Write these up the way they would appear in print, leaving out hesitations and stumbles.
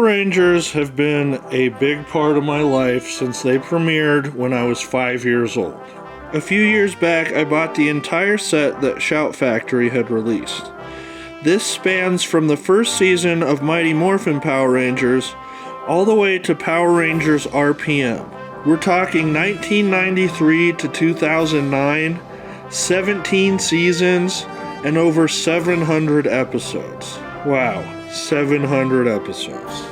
Rangers have been a big part of my life since they premiered when I was 5 years old. A few years back, I bought the entire set that Shout Factory had released. This spans from the first season of Mighty Morphin Power Rangers all the way to Power Rangers RPM. We're talking 1993 to 2009, 17 seasons, and over 700 episodes. Wow, 700 episodes.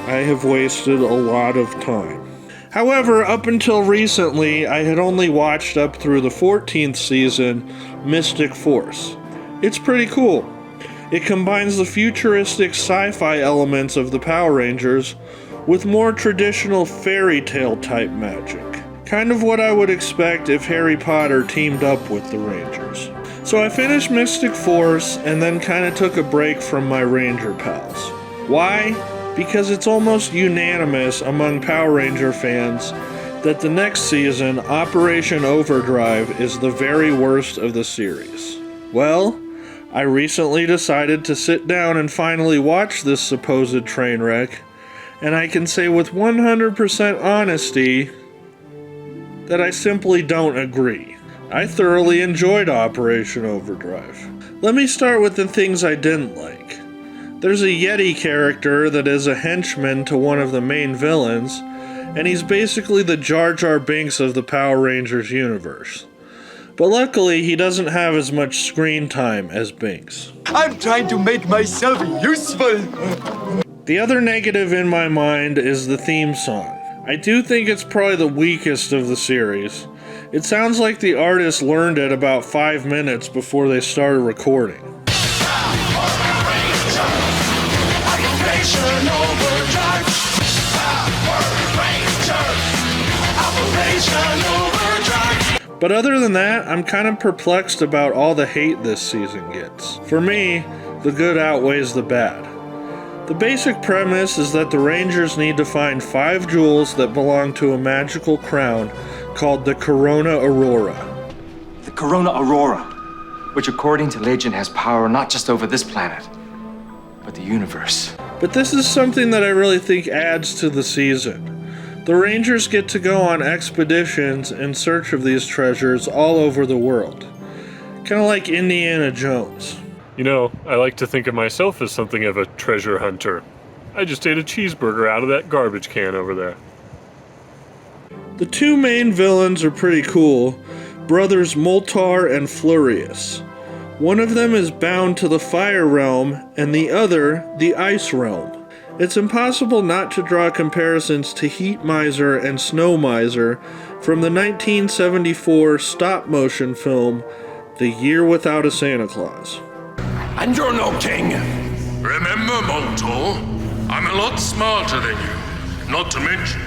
I have wasted a lot of time. However, up until recently, I had only watched up through the 14th season, Mystic Force. It's pretty cool. It combines the futuristic sci-fi elements of the Power Rangers with more traditional fairy tale type magic. Kind of what I would expect if Harry Potter teamed up with the Rangers. So I finished Mystic Force and then kind of took a break from my Ranger pals. Why? Because it's almost unanimous among Power Ranger fans that the next season, Operation Overdrive, is the very worst of the series. Well, I recently decided to sit down and finally watch this supposed train wreck, and I can say with 100% honesty that I simply don't agree. I thoroughly enjoyed Operation Overdrive. Let me start with the things I didn't like. There's a Yeti character that is a henchman to one of the main villains, and he's basically the Jar Jar Binks of the Power Rangers universe. But luckily, he doesn't have as much screen time as Binks. I'm trying to make myself useful. The other negative in my mind is the theme song. I do think it's probably the weakest of the series. It sounds like the artist learned it about 5 minutes before they started recording. But other than that, I'm kind of perplexed about all the hate this season gets. For me, the good outweighs the bad. The basic premise is that the Rangers need to find 5 jewels that belong to a magical crown called the Corona Aurora. The Corona Aurora, which according to legend has power not just over this planet, but the universe. But this is something that I really think adds to the season. The Rangers get to go on expeditions in search of these treasures all over the world. Kind of like Indiana Jones. You know, I like to think of myself as something of a treasure hunter. I just ate a cheeseburger out of that garbage can over there. The 2 main villains are pretty cool, brothers Moltar and Furious. One of them is bound to the Fire Realm, and the other, the Ice Realm. It's impossible not to draw comparisons to Heat Miser and Snow Miser from the 1974 stop-motion film, The Year Without a Santa Claus. And you're no king. Remember, Moltar, I'm a lot smarter than you. Not to mention,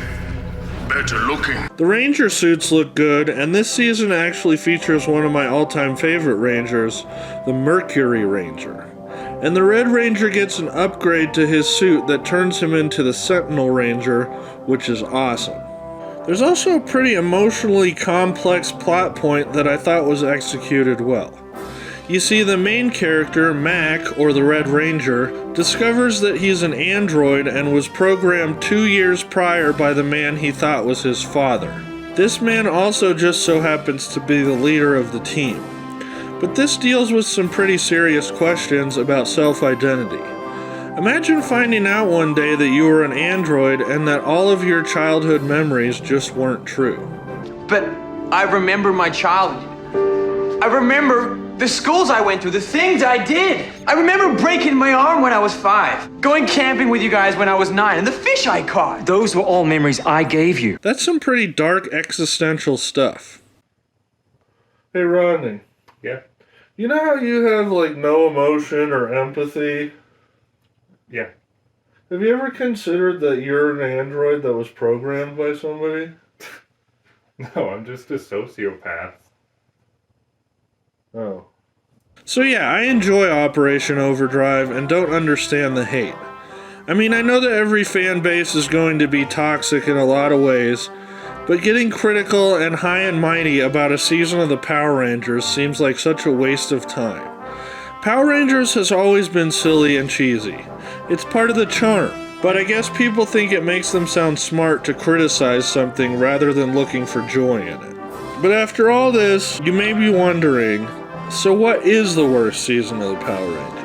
better looking. The Ranger suits look good, and this season actually features one of my all-time favorite Rangers, the Mercury Ranger. And the Red Ranger gets an upgrade to his suit that turns him into the Sentinel Ranger, which is awesome. There's also a pretty emotionally complex plot point that I thought was executed well. You see, the main character, Mac, or the Red Ranger, discovers that he's an android and was programmed 2 years prior by the man he thought was his father. This man also just so happens to be the leader of the team. But this deals with some pretty serious questions about self-identity. Imagine finding out one day that you were an android and that all of your childhood memories just weren't true. But I remember my childhood. I remember the schools I went to, the things I did. I remember breaking my arm when I was 5, going camping with you guys when I was 9, and the fish I caught. Those were all memories I gave you. That's some pretty dark existential stuff. Hey, Rodney. Yeah? You know how you have, like, no emotion or empathy? Yeah. Have you ever considered that you're an android that was programmed by somebody? No, I'm just a sociopath. Oh. So yeah, I enjoy Operation Overdrive and don't understand the hate. I mean, I know that every fan base is going to be toxic in a lot of ways, but getting critical and high and mighty about a season of the Power Rangers seems like such a waste of time. Power Rangers has always been silly and cheesy. It's part of the charm. But I guess people think it makes them sound smart to criticize something rather than looking for joy in it. But after all this, you may be wondering, so what is the worst season of the Power Rangers?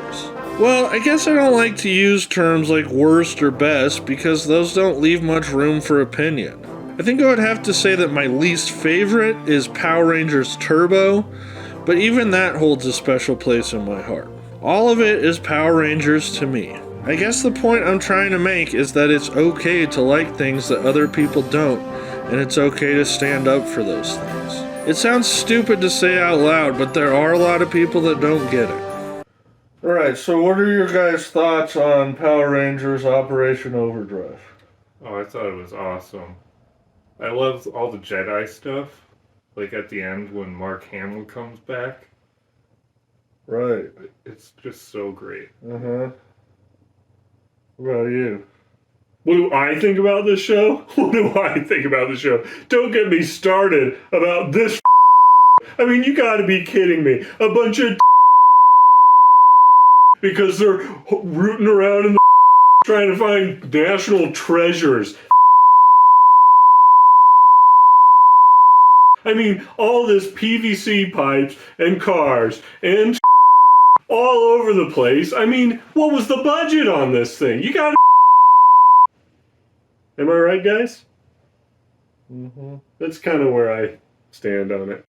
Well, I guess I don't like to use terms like worst or best because those don't leave much room for opinion. I think I would have to say that my least favorite is Power Rangers Turbo, but even that holds a special place in my heart. All of it is Power Rangers to me. I guess the point I'm trying to make is that it's okay to like things that other people don't, and it's okay to stand up for those things. It sounds stupid to say out loud, but there are a lot of people that don't get it. Alright, so what are your guys' thoughts on Power Rangers Operation Overdrive? Oh, I thought it was awesome. I love all the Jedi stuff. Like at the end when Mark Hamill comes back. Right. It's just so great. Uh-huh. What about you? What do I think about this show? What do I think about the show? Don't get me started about this. I mean, you gotta be kidding me. A bunch of because they're rooting around in the trying to find national treasures. I mean, all this PVC pipes and cars and all over the place. I mean, what was the budget on this thing? You gotta. Am I right, guys? Mm-hmm. That's kind of where I stand on it.